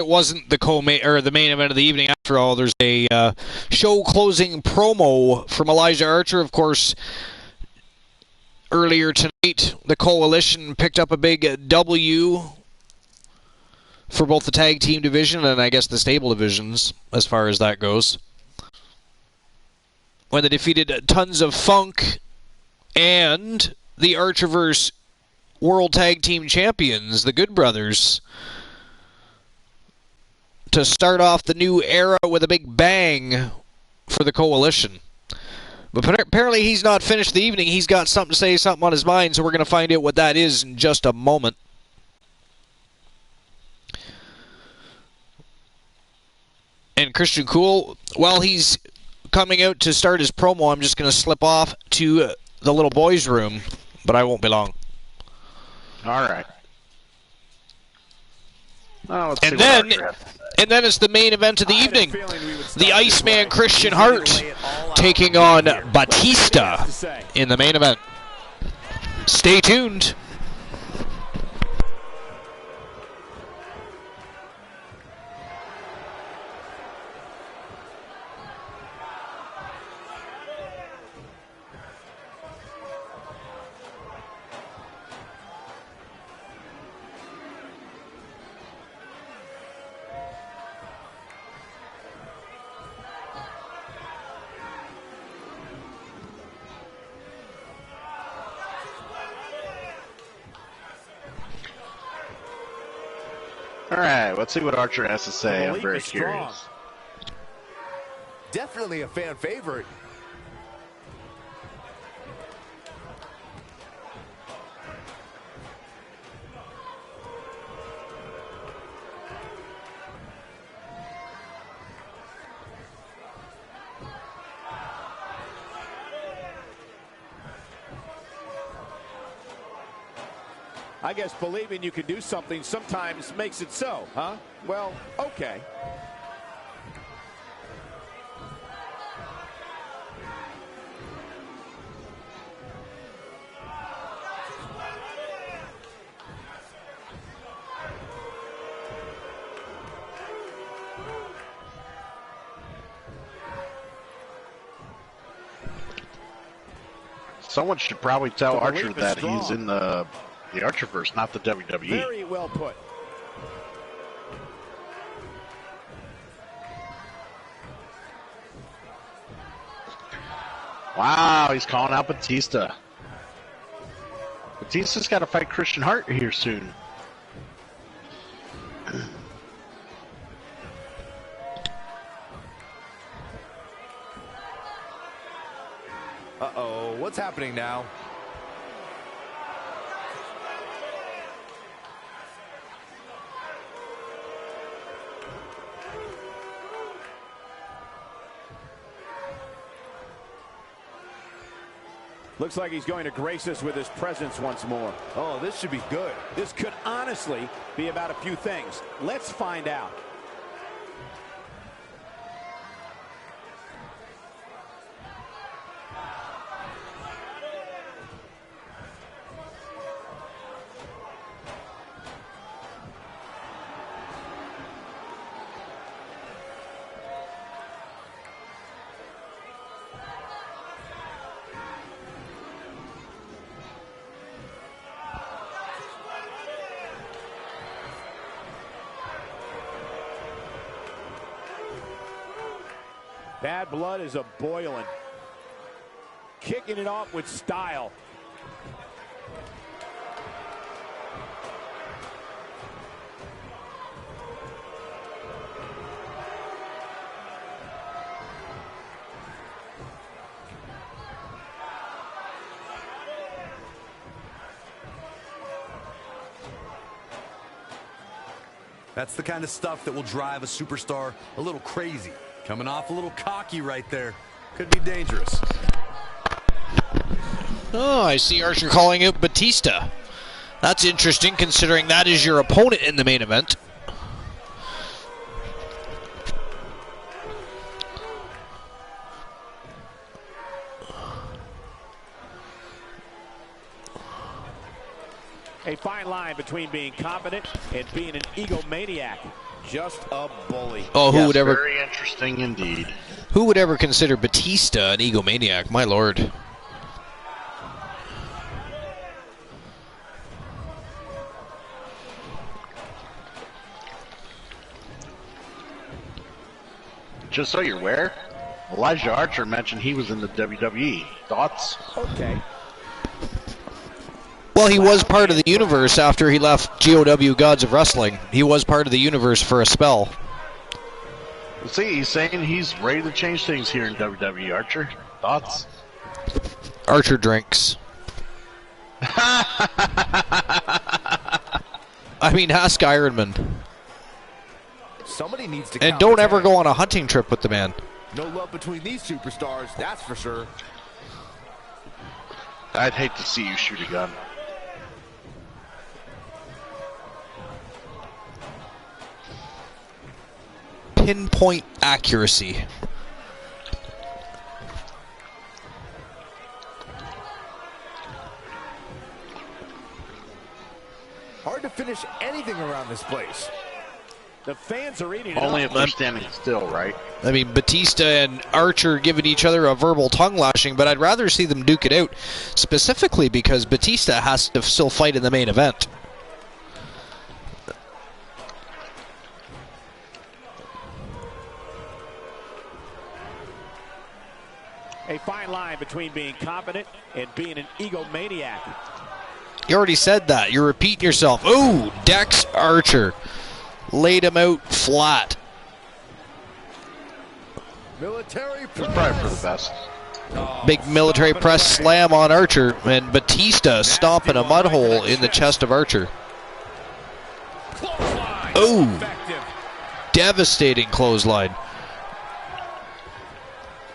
it wasn't the main event of the evening after all. There's a show closing promo from Elijah Archer. Of course, earlier tonight, the Coalition picked up a big W for both the tag team division and I guess the stable divisions as far as that goes, when they defeated Tons of Funk and the ArcherVerse World Tag Team Champions, the Good Brothers, to start off the new era with a big bang for the Coalition. But apparently he's not finished the evening. He's got something to say, something on his mind, so we're going to find out what that is in just a moment. And Christian Cool, while he's coming out to start his promo, I'm just going to slip off to the little boys' room, but I won't be long. All right. Oh, and then it's the main event of the evening. The Iceman Christian Hart taking on Batista in the main event. Stay tuned. All right, let's see what Archer has to say. I'm very curious. Definitely a fan favorite. I guess believing you can do something sometimes makes it so, huh? Well, okay. Someone should probably tell Archer that he's in the ArcherVerse, not the WWE. Very well put. Wow, he's calling out Batista. Batista's got to fight Christian Hart here soon. Uh-oh, what's happening now? Looks like he's going to grace us with his presence once more. Oh, this should be good. This could honestly be about a few things. Let's find out. Bad blood is a-boiling. Kicking it off with style. That's the kind of stuff that will drive a superstar a little crazy. Coming off a little cocky right there. Could be dangerous. Oh, I see Archer calling out Batista. That's interesting, considering that is your opponent in the main event. A fine line between being confident and being an egomaniac. Just a bully. Oh, Yes, very interesting indeed. Who would ever consider Batista an egomaniac? My lord. Just so you're aware, Elijah Archer mentioned he was in the WWE. Thoughts? Okay. Well, he was part of the universe after he left GOW Gods of Wrestling. He was part of the universe for a spell. See, he's saying he's ready to change things here in WWE. Archer, thoughts? Archer drinks. I mean, ask Ironman. Somebody needs to. And don't ever go on a hunting trip with the man. No love between these superstars, that's for sure. I'd hate to see you shoot a gun. Pinpoint accuracy. Hard to finish anything around this place. The fans are eating Only it if they're standing still, right? I mean, Batista and Archer giving each other a verbal tongue lashing, but I'd rather see them duke it out, specifically because Batista has to still fight in the main event. A fine line between being confident and being an egomaniac. You already said that. You're repeating yourself. Ooh, Dex Archer. Laid him out flat. Military It's probably for the best. Big military press slam on Archer, and Batista stomping a mud hole in the chest of Archer. Ooh, devastating clothesline.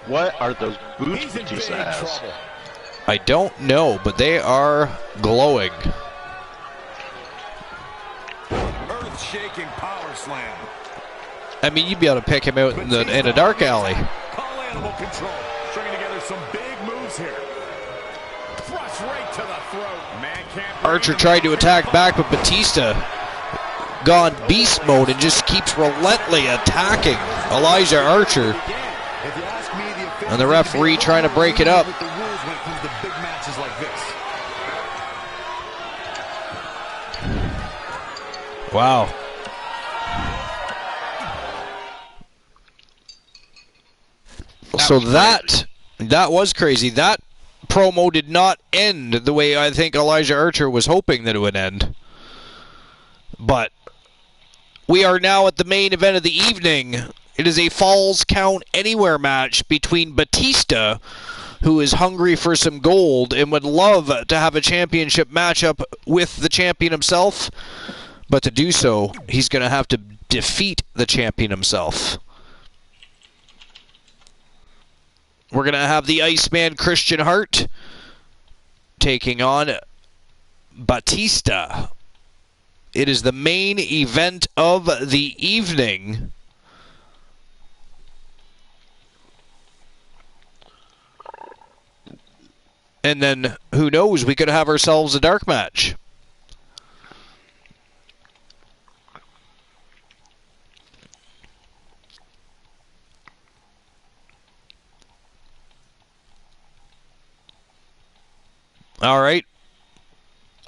What are those boots Batista has? I don't know, but they are glowing. Earth-shaking power slam. I mean, you'd be able to pick him out in a dark alley. Call animal control. Stringing together some big moves here. Thrust right to the throat. Man can't. Archer tried to attack back, but Batista gone beast mode and just keeps relentlessly attacking Elijah Archer. And the referee trying to break it up. Wow. So that was crazy. That promo did not end the way I think Elijah Archer was hoping that it would end. But we are now at the main event of the evening. It is a Falls Count Anywhere match between Batista, who is hungry for some gold and would love to have a championship matchup with the champion himself. But to do so, he's going to have to defeat the champion himself. We're going to have the Iceman Christian Hart taking on Batista. It is the main event of the evening. And then, who knows, we could have ourselves a dark match. All right.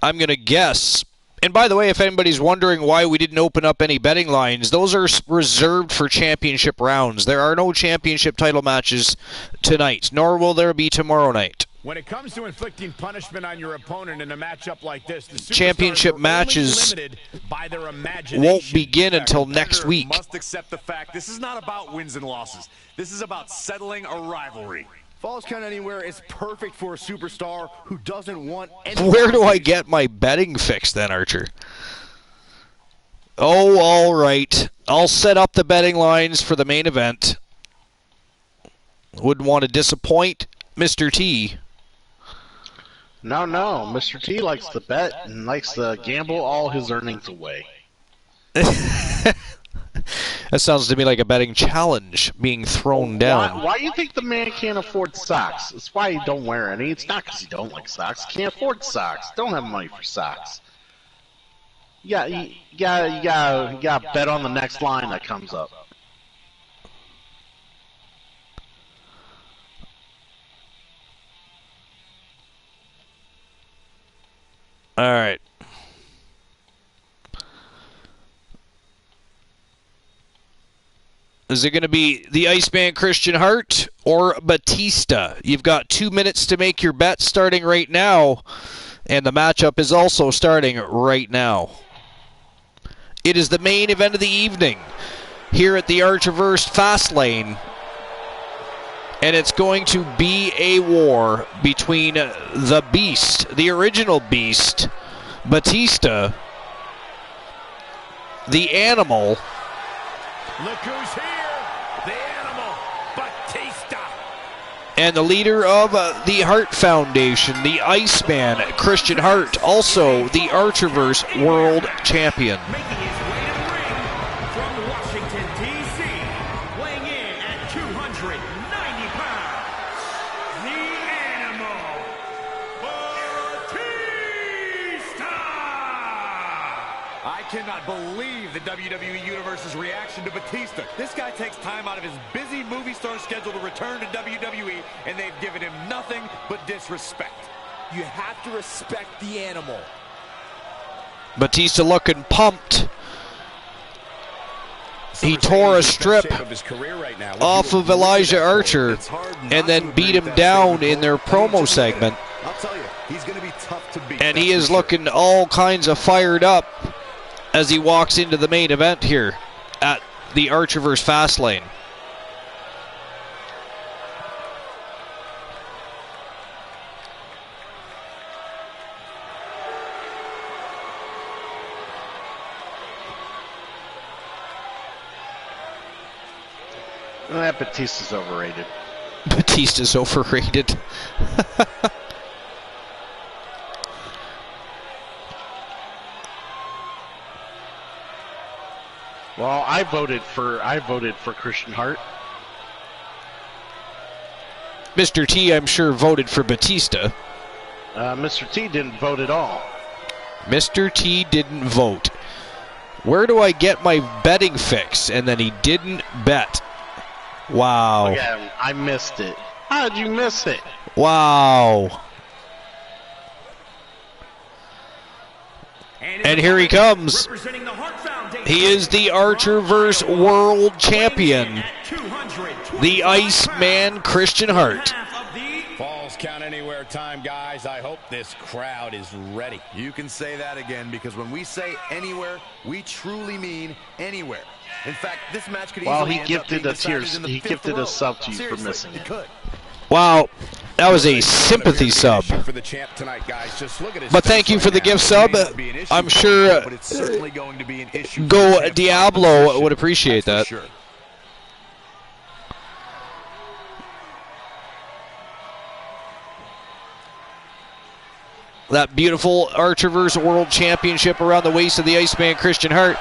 I'm going to guess. And by the way, if anybody's wondering why we didn't open up any betting lines, those are reserved for championship rounds. There are no championship title matches tonight, nor will there be tomorrow night. When it comes to inflicting punishment on your opponent in a matchup like this, the championship matches won't begin until next week. Must accept the fact this is not about wins and losses. This is about settling a rivalry. Falls Count Anywhere is perfect for a superstar who doesn't want any. Where do I get my betting fix then, Archer? Oh, all right. I'll set up the betting lines for the main event. Wouldn't want to disappoint Mr. T. No, Mr. T likes to bet and likes to gamble all his earnings away. That sounds to me like a betting challenge being thrown down. Why do you think the man can't afford socks? It's why he don't wear any. It's not because he don't like socks. Can't afford socks. Don't have money for socks. Yeah, you gotta bet on the next line that comes up. All right. Is it going to be the Iceman Christian Hart or Batista? You've got 2 minutes to make your bet starting right now, and the matchup is also starting right now. It is the main event of the evening here at the REBORN Fastlane, and it's going to be a war between the Beast, the original Beast, Batista, the Animal. Look who's here, the Animal, Batista. And the leader of the Hart Foundation, the Iceman, Christian Hart, also the REBORN World Champion. Making his way to the ring from Washington, D.C., weighing in at 290 pounds, the Animal, Batista! I cannot believe the WWE Universe's reaction to Batista. This guy takes time out of his busy movie star schedule to return to WWE, and they've given him nothing but disrespect. You have to respect the Animal. Batista looking pumped. He tore a strip off of Elijah Archer and then beat him down in their promo segment. I'll tell you, he's going to be tough to beat. And he is looking all kinds of fired up as he walks into the main event here at the REBORN Fastlane. That Batista's overrated. Batista's overrated. Well, I voted for Christian Hart. Mr. T, I'm sure, voted for Batista. Mr. T didn't vote at all. Mr. T didn't vote. Where do I get my betting fix? And then he didn't bet. Wow. Yeah, I missed it. How did you miss it? Wow. And here he comes. He is the REBORN World Champion, the Iceman Christian Hart. Falls count anywhere time, guys. I hope this crowd is ready. You can say that again, because when we say anywhere, we truly mean anywhere. In fact, this match could easily he gifted a sub to you for missing it. Wow, that was a sympathy sub. But thank you for the gift sub. I'm sure Go Diablo would appreciate that. That beautiful REBORN World Championship around the waist of the Iceman Christian Hart.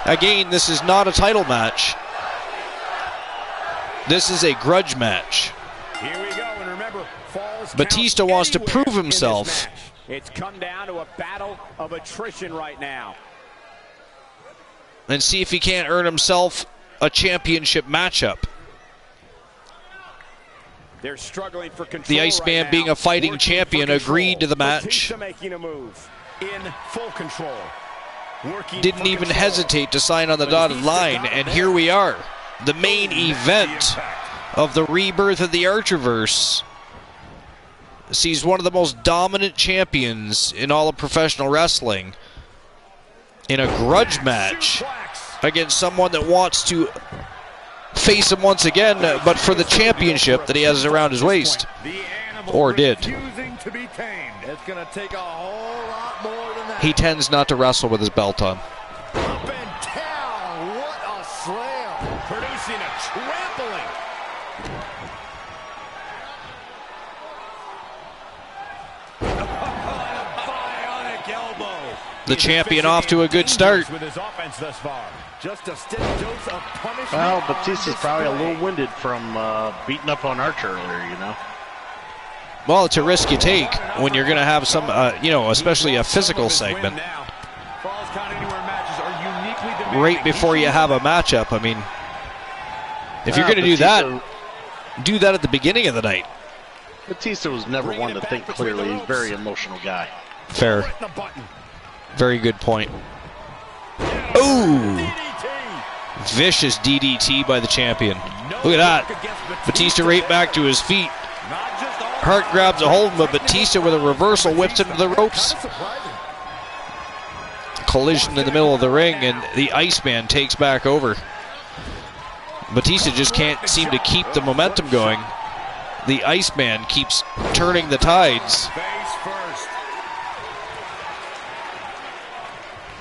Again, this is not a title match. This is a grudge match. Here we go, and remember, falls Batista wants to prove himself. It's come down to a battle of attrition right now. And see if he can't earn himself a championship matchup. They're struggling for control. The Iceman, right being now. a fighting champion, agreed to the match. Batista making a move in full control. Didn't even hesitate to sign on the dotted line, and here we are. The main event of the rebirth of the REBORN sees one of the most dominant champions in all of professional wrestling in a grudge match against someone that wants to face him once again, but for the championship that he has around his waist. Or did. It's going to take a whole lot more than that. He tends not to wrestle with his belt on. Up and down. What a slam. Producing a trampling. Bionic elbow. The champion off to a good start. With his offense thus far. Just a steady dose of punishment. Well, Batista's probably a little winded from beating up on Archer earlier, you know. Well, it's a risk you take when you're going to have some, especially a physical segment. Falls count anywhere. right before you have a matchup. I mean, if you're going to do that at the beginning of the night. Batista was never one to think clearly. He's a very emotional guy. Fair. Very good point. Ooh! Vicious DDT by the champion. Look at that. Batista right back to his feet. Hart grabs a hold of him, but Batista with a reversal whips him to the ropes. Collision in the middle of the ring, and the Iceman takes back over. Batista just can't seem to keep the momentum going. The Iceman keeps turning the tides.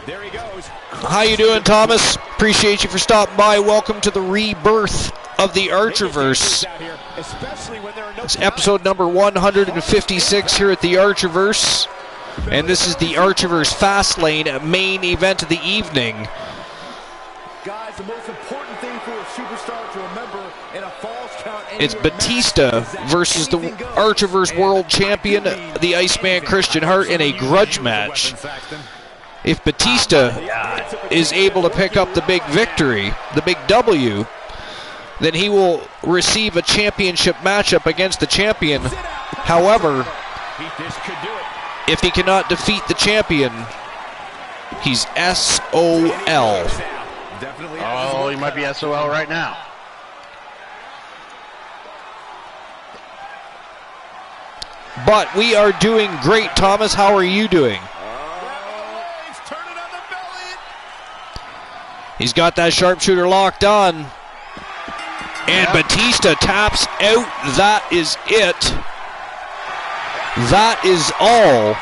There he goes. How you doing, Thomas? Appreciate you for stopping by. Welcome to the rebirth of the Archerverse. It's episode number 156 here at the Archerverse. And this is the Archerverse Fastlane main event of the evening. Guys, the most important thing for a superstar to remember in a Falls Count It's Batista versus the Archerverse World Champion, the Iceman Christian Hart, in a grudge match. If Batista is able to pick up the big victory, the big W, then he will receive a championship matchup against the champion. However, if he cannot defeat the champion, he's SOL. Oh, he might be SOL right now. But we are doing great, Thomas. How are you doing? He's got that sharpshooter locked on. And Batista taps out. That is it. That is all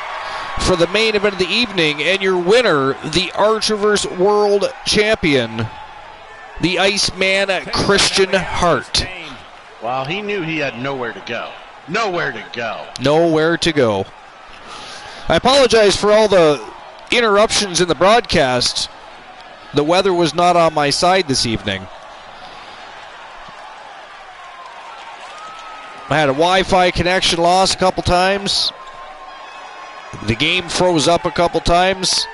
for the main event of the evening. And your winner, the Archerverse World Champion, the Iceman Christian Hart. Well, he knew he had nowhere to go. Nowhere to go. Nowhere to go. I apologize for all the interruptions in the broadcast. The weather was not on my side this evening. I had a Wi-Fi connection loss a couple times. The game froze up a couple times.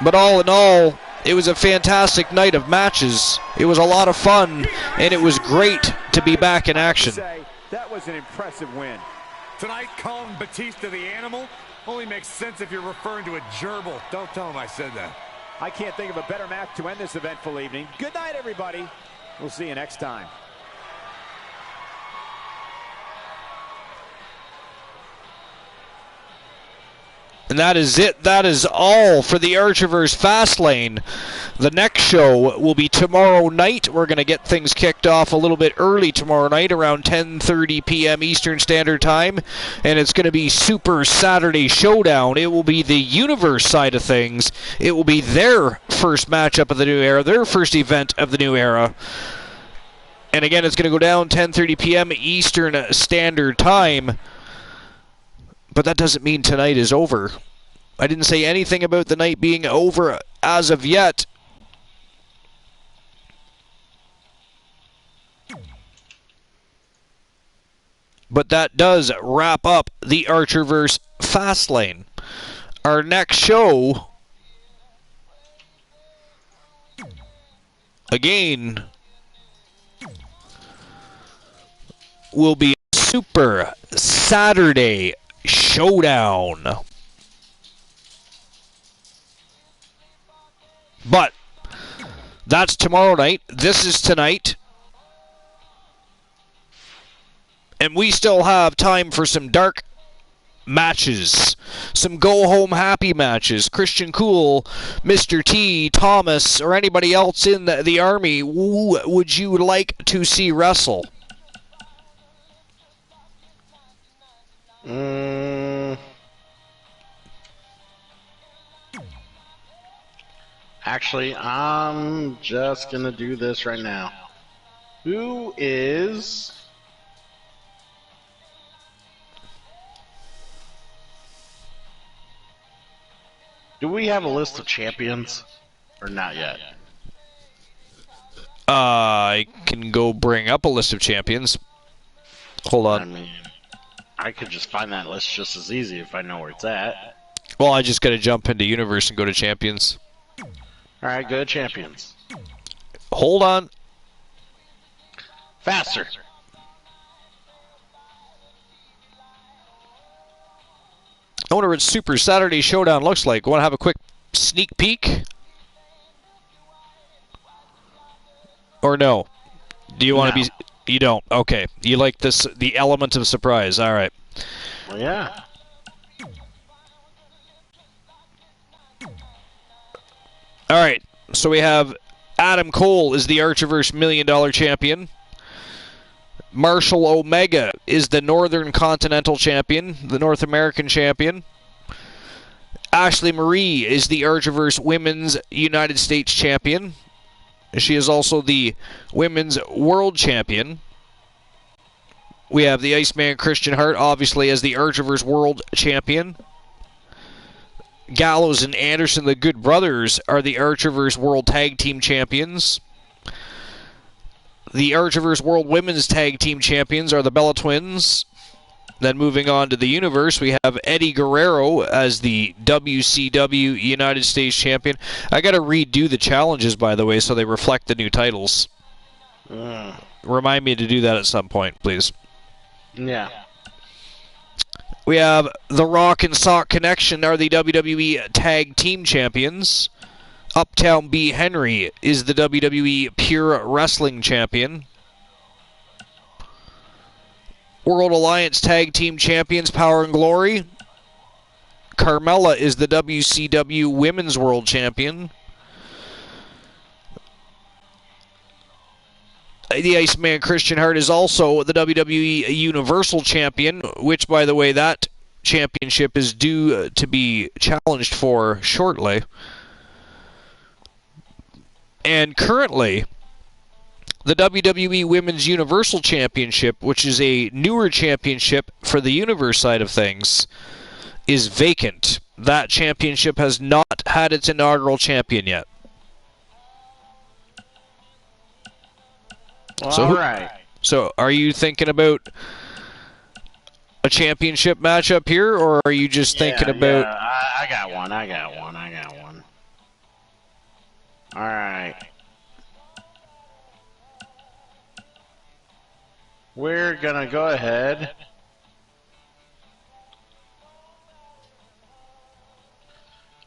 But all in all, it was a fantastic night of matches. It was a lot of fun, and it was great to be back in action. That was an impressive win. Tonight, calling Batista the Animal only makes sense if you're referring to a gerbil. Don't tell him I said that. I can't think of a better match to end this eventful evening. Good night, everybody. We'll see you next time. And that is it. That is all for the Archerverse Fastlane. The next show will be tomorrow night. We're going to get things kicked off a little bit early tomorrow night, around 10:30 p.m. Eastern Standard Time. And it's going to be Super Saturday Showdown. It will be the Universe side of things. It will be their first matchup of the new era, their first event of the new era. And again, it's going to go down 10:30 p.m. Eastern Standard Time. But that doesn't mean tonight is over. I didn't say anything about the night being over as of yet. But that does wrap up the Archerverse Fastlane. Our next show, again, will be Super Saturday Showdown. But that's tomorrow night. This is tonight. And we still have time for some dark matches. Some go-home happy matches. Christian Cool, Mr. T, Thomas, or anybody else in the Army, who would you like to see wrestle? Actually, I'm just going to do this right now. Who is... Do we have a list of champions? Or not yet? I can go bring up a list of champions. Hold on. I mean, I could just find that list just as easy if I know where it's at. Well, I just got to jump into Universe and go to Champions. Alright, go to Champions. Hold on. Faster. I wonder what Super Saturday Showdown looks like. Want to have a quick sneak peek? Or no? Do you want to be... You don't. Okay. You like this, the element of surprise. All right. Well, yeah. All right. So we have Adam Cole is the ArcherVerse $1 Million champion. Marshall Omega is the Northern Continental champion, the North American champion. Ashley Marie is the ArcherVerse Women's United States champion. She is also the Women's World champion. We have the Iceman Christian Hart, obviously, as the ArcherVerse World champion. Gallows and Anderson, the Good Brothers, are the ArcherVerse World Tag Team champions. The ArcherVerse World Women's Tag Team champions are the Bella Twins. Then moving on to the Universe, we have Eddie Guerrero as the WCW United States champion. I got to redo the challenges, by the way, so they reflect the new titles. Remind me to do that at some point, please. Yeah. We have The Rock and Sock Connection are the WWE Tag Team champions. Uptown B. Henry is the WWE Pure Wrestling champion. World Alliance Tag Team champions, Power and Glory. Carmella is the WCW Women's World champion. The Iceman Christian Hart is also the WWE Universal Champion, which, by the way, that championship is due to be challenged for shortly. And currently, the WWE Women's Universal Championship, which is a newer championship for the Universe side of things, is vacant. That championship has not had its inaugural champion yet. All right. So, are you thinking about a championship matchup here, or are you just thinking about... Yeah, I got one. All right. We're going to go ahead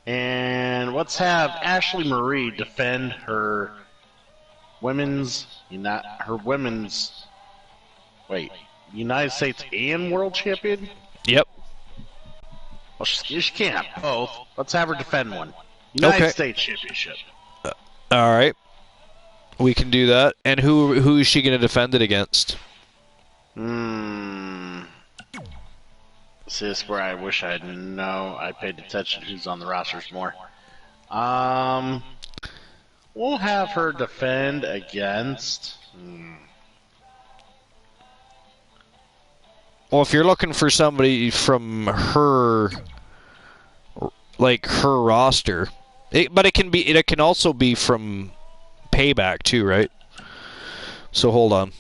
and let's have Ashley Marie defend her women's United States and World Champion? Yep. Well, she can't have both. Let's have her defend one. United States Championship. All right. We can do that. And who is she going to defend it against? See, this is where I wish I paid attention who's on the rosters more. We'll have her defend against... Well, if you're looking for somebody from her, like her roster, but it can also be from Payback too, right? So hold on.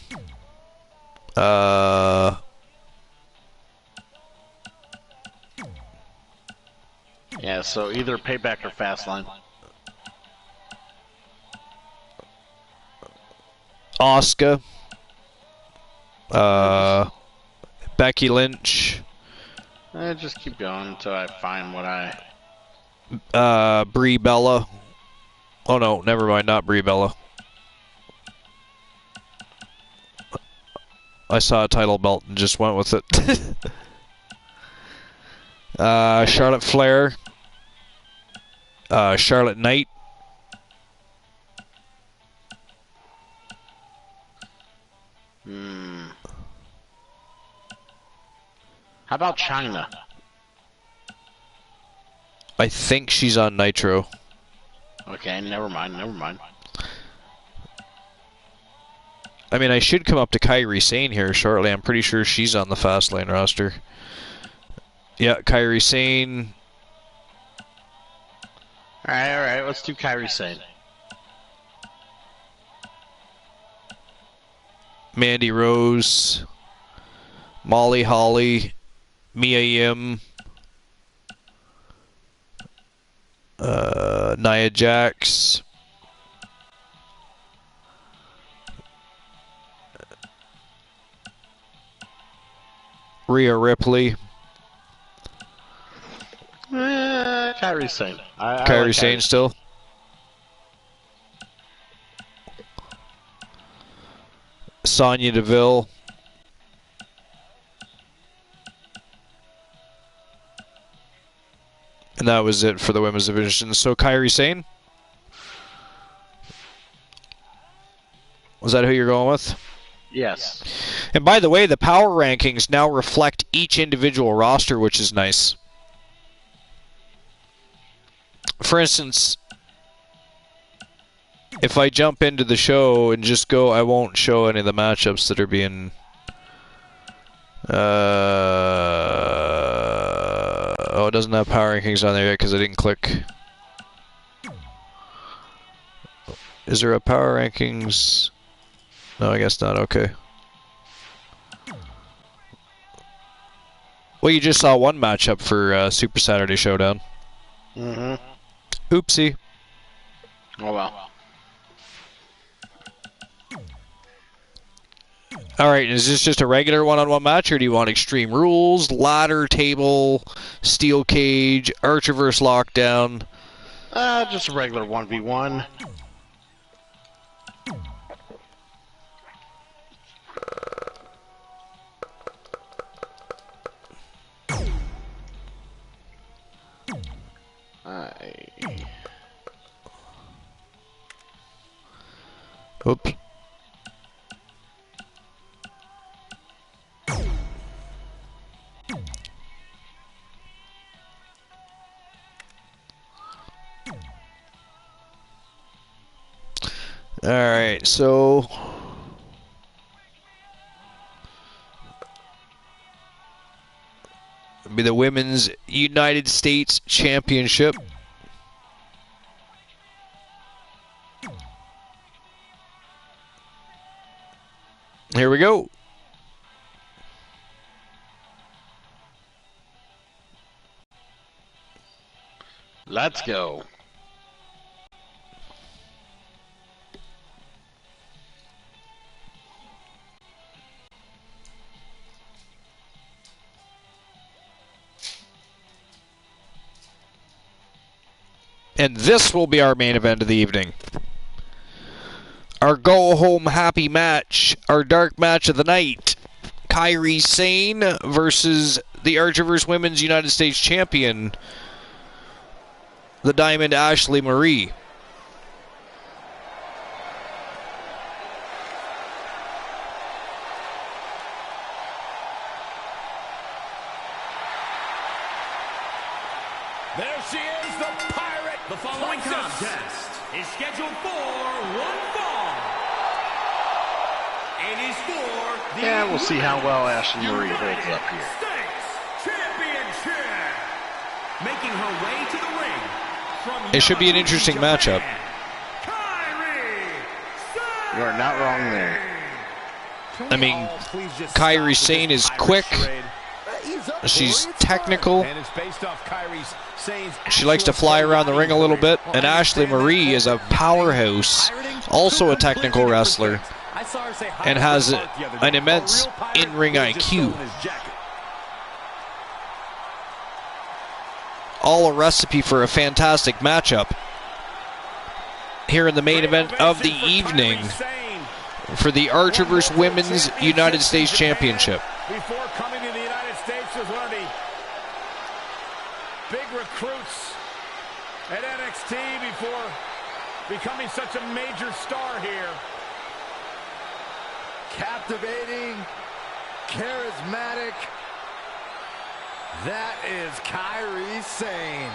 Yeah, so either Payback or Fastlane. Asuka. Becky Lynch. Just keep going until I find what I... Brie Bella. Oh no, never mind, not Brie Bella. I saw a title belt and just went with it. Charlotte Flair. Charlotte Knight. How about China? I think she's on Nitro. Okay, never mind. I mean, I should come up to Kairi Sane here shortly. I'm pretty sure she's on the Fastlane roster. Yeah, Kairi Sane. Alright, let's do Kairi Sane. Mandy Rose. Molly Holly. Mia Yim. Nia Jax. Rhea Ripley. Kairi Sane. I Kairi like Sane still. Sonya Deville. And that was it for the women's division. So Kairi Sane? Was that who you're going with? Yes. And by the way, the power rankings now reflect each individual roster, which is nice. For instance, if I jump into the show and just go, I won't show any of the matchups that are being... oh, it doesn't have power rankings on there yet because I didn't click. Is there a power rankings? No, I guess not. Okay. Well, you just saw one matchup for Super Saturday Showdown. Mm-hmm. Oopsie. Oh, well. Alright, is this just a regular one-on-one match, or do you want Extreme Rules, ladder, table, steel cage, Archerverse lockdown? Just a regular 1v1. Oops. Alright, so... it'll be the Women's United States Championship. Here we go. Let's go. And this will be our main event of the evening. Our go-home happy match, our dark match of the night. Kairi Sane versus the Archerverse Women's United States Champion, the Diamond Ashley Marie. There she is, the Pirate. The following contest is scheduled for one fall. It is for the Yeah, we'll see how well Ashley Marie holds up here. States Championship. Making her way to the ring from It should be an Yamaguchi, interesting Japan, matchup. Kairi Sane. You are not wrong there. I mean, Kairi Sane is quick. She's technical. And it's based off Kairi Sane's She likes to fly around the ring a little bit. And Ashley Marie is a powerhouse, also a technical wrestler, and has an immense in-ring IQ. All a recipe for a fantastic matchup here in the main event of the evening for the Archerverse Women's United States Championship. Before coming to the United States, was one of the big recruits at NXT before becoming such a major star here. Captivating, charismatic. That is Kairi Sane.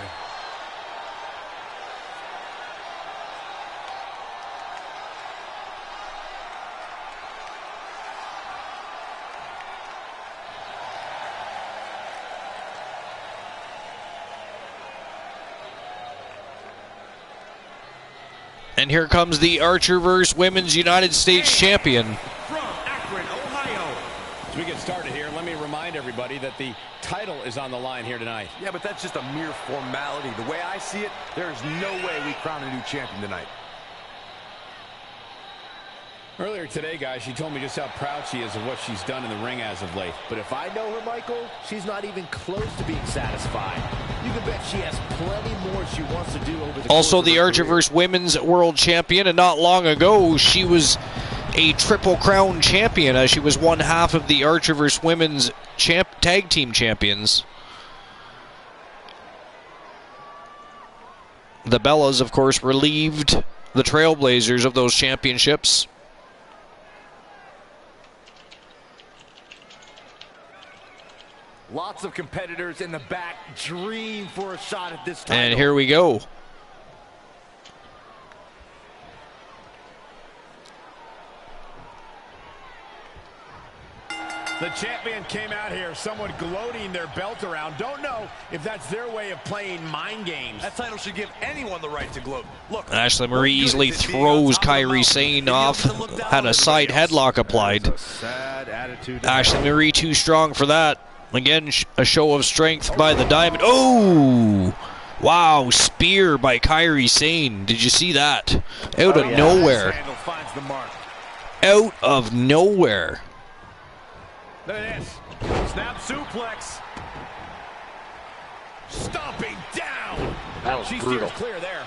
And here comes the Archerverse Women's United States Champion. From Akron, Ohio, As we get started here, let me remind everybody that the title is on the line here tonight. Yeah, but that's just a mere formality. The way I see it, there is no way we crown a new champion tonight. Earlier today, guys, she told me just how proud she is of what she's done in the ring as of late. But if I know her, Michael, she's not even close to being satisfied. You can bet she has plenty more she wants to do over the Also course the of her career. REBORN Women's World Champion, and not long ago she was a Triple Crown champion, as she was one half of the REBORN Women's Tag Team Champions. The Bellas, of course, relieved the Trailblazers of those championships. Lots of competitors in the back dream for a shot at this title. And here we go. The champion came out here somewhat gloating their belt around. Don't know if that's their way of playing mind games. That title should give anyone the right to gloat. Look, Ashley Marie easily throws Kairi Sane off, had a side headlock applied. Sad attitude. Ashley Marie too strong for that. Again, a show of strength by the Diamond. Oh! Wow, spear by Kairi Sane. Did you see that? Out of nowhere. handle finds the mark. Out of nowhere. Look at this. Snap suplex. Stomping down. That was She brutal. steers clear there.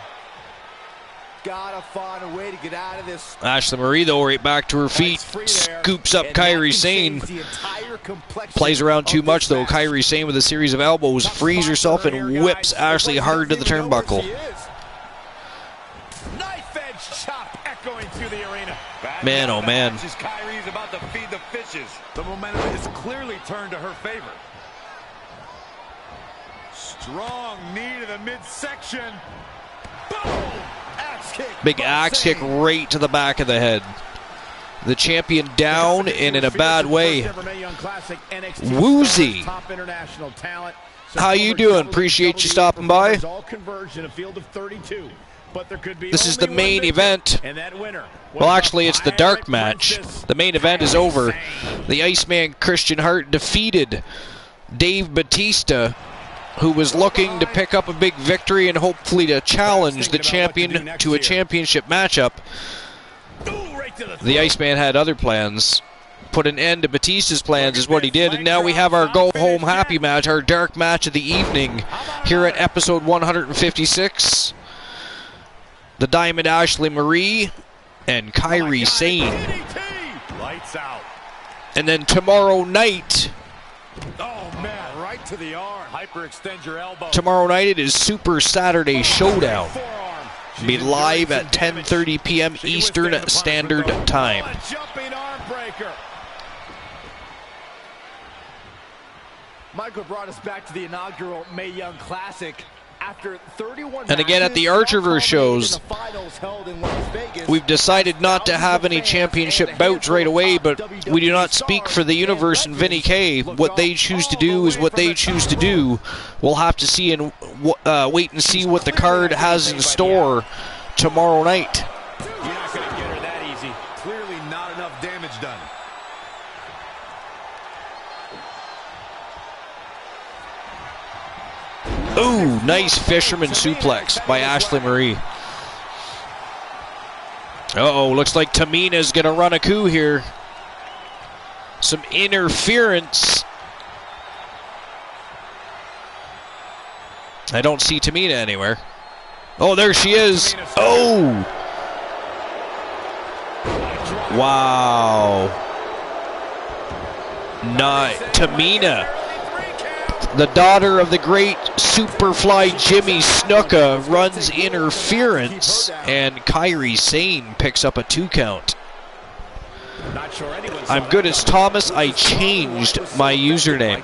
Gotta find a way to get out of this. Ashley Marie, though, right back to her feet. Scoops up And Kairi that Sane. can change the entire complexion Plays around too of much, this though. match. Kairi Sane with a series of elbows. Frees herself and whips Ashley hard to the turnbuckle. Knife edge chop echoing through the arena. Man, oh man. Kyrie's about to feed the fishes. The momentum is clearly turned to her favor. Strong knee to the midsection. Boom! Axe kick. Big by axe kick Sane. right to the back of the head. The champion down and in a bad way. Woozy. Top international talent. How you doing? Appreciate you stopping by. All converge in a field of 32. But there could be This is only the one main victor, event. and that winner was Well, the actually, it's the dark Pirate match. Princess, The main event is over. Sane. The Iceman Christian Hart defeated Dave Batista, who was looking to pick up a big victory and hopefully to challenge the champion to a championship matchup. Ooh, right to the The throat. Iceman had other plans. Put an end to Batista's plans is what he did, and now we have our go-home happy match, our dark match of the evening here at episode 156. The Diamond Ashley Marie and Kairi Sane. DDT. Lights out. And then tomorrow night, Oh, man, right to the arm. Hyperextend your elbow. tomorrow night it is Super Saturday Showdown. Forearm. Be live at 10:30 p.m. Eastern Standard Time. A jumping arm breaker. Michael brought us back to the inaugural Mae Young Classic. After 31 And again, at the ArcherVerse shows, we've decided not to have any championship bouts right away, but we do not speak for the universe and Vinny K. What they choose to do is what they choose to do. We'll have to see and wait and see what the card has in store tomorrow night. You're not going to get her that easy. Clearly not enough damage done. Ooh, nice fisherman suplex by Ashley Marie. Uh-oh, looks like Tamina's going to run a coup here. Some interference. I don't see Tamina anywhere. Oh, there she is. Oh! Wow. Tamina, the daughter of the great Superfly Jimmy Snuka, runs interference, and Kairi Sane picks up a 2 count. Not sure anyone saw I'm that good as coming. Thomas. I changed my username.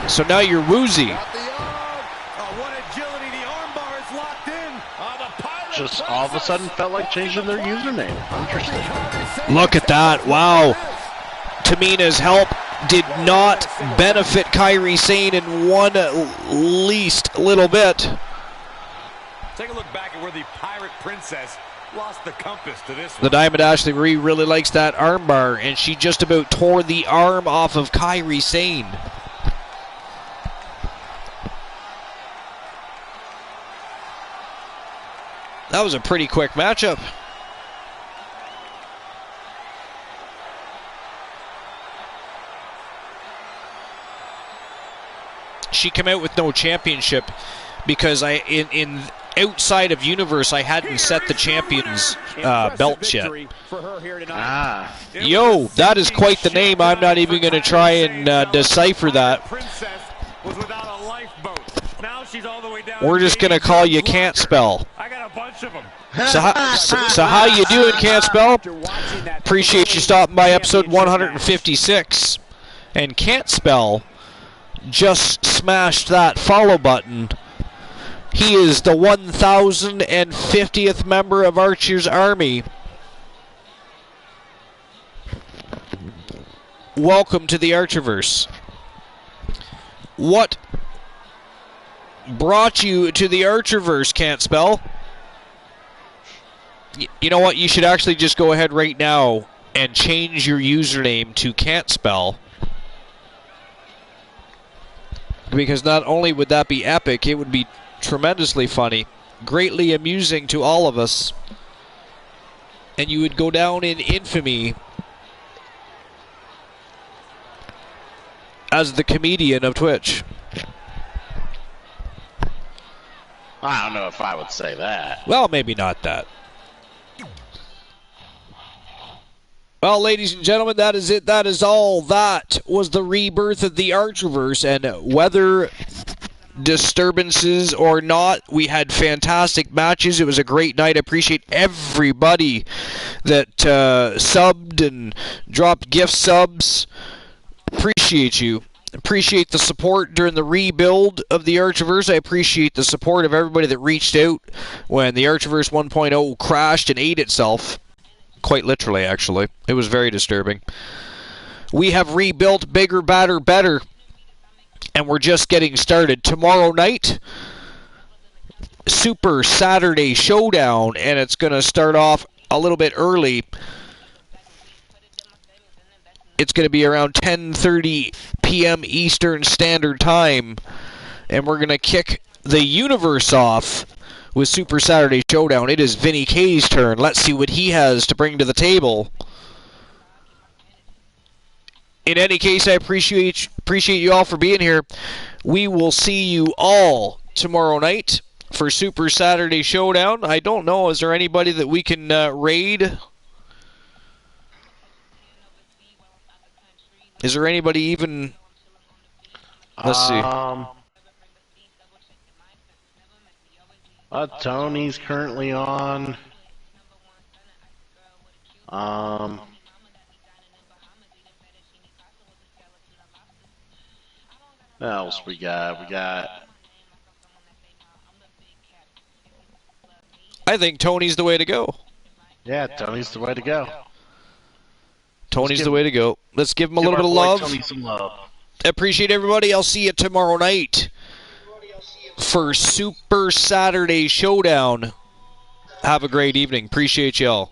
So now you're Woozy. Got the arm. Oh, what agility. The armbar is locked in. Oh, the Pirate Just all of a sudden felt like changing their username. Interesting. Look at that. Wow. Tamina's help did not benefit Kairi Sane in one least little bit. Take a look back at where the Pirate Princess lost the compass to this The one. Diamond Ashley Marie really likes that armbar, and she just about tore the arm off of Kairi Sane. That was a pretty quick matchup. She came out with no championship because in outside of Universe I hadn't set the champions belts yet. Yo, that is quite the name. I'm not even going to try and decipher that. We're just going to call you Can't Spell. I got a bunch of them. So how you doing, Can't Spell? Appreciate you stopping by episode 156. And Can't Spell just smashed that follow button. He is the 1050th member of Archer's Army. Welcome to the Archerverse. What brought you to the Archerverse, Can't Spell? You know what? You should actually just go ahead right now and change your username to Can't Spell. Because not only would that be epic, it would be tremendously funny, greatly amusing to all of us, and you would go down in infamy as the comedian of Twitch. I don't know if I would say that. Well, maybe not that. Well, ladies and gentlemen, that is it. That is all. That was the rebirth of the Archerverse, and weather disturbances or not, we had fantastic matches. It was a great night. I appreciate everybody that subbed and dropped gift subs. Appreciate you. Appreciate the support during the rebuild of the Archerverse. I appreciate the support of everybody that reached out when the Archerverse 1.0 crashed and ate itself. Quite literally, actually. It was very disturbing. We have rebuilt bigger, badder, better. And we're just getting started. Tomorrow night, Super Saturday Showdown. And it's going to start off a little bit early. It's going to be around 10:30 p.m. Eastern Standard Time. And we're going to kick the universe off with Super Saturday Showdown. It is Vinny K's turn. Let's see what he has to bring to the table. In any case, I appreciate you all for being here. We will see you all tomorrow night for Super Saturday Showdown. I don't know, is there anybody that we can raid? Is there anybody even... Let's see. Tony's currently on. What else we got? I think Tony's the way to go. Yeah, Tony's the way to go. Tony's the way to go. Let's give him a little bit of love. Tony some love. Appreciate everybody. I'll see you tomorrow night for Super Saturday Showdown. Have a great evening. Appreciate y'all.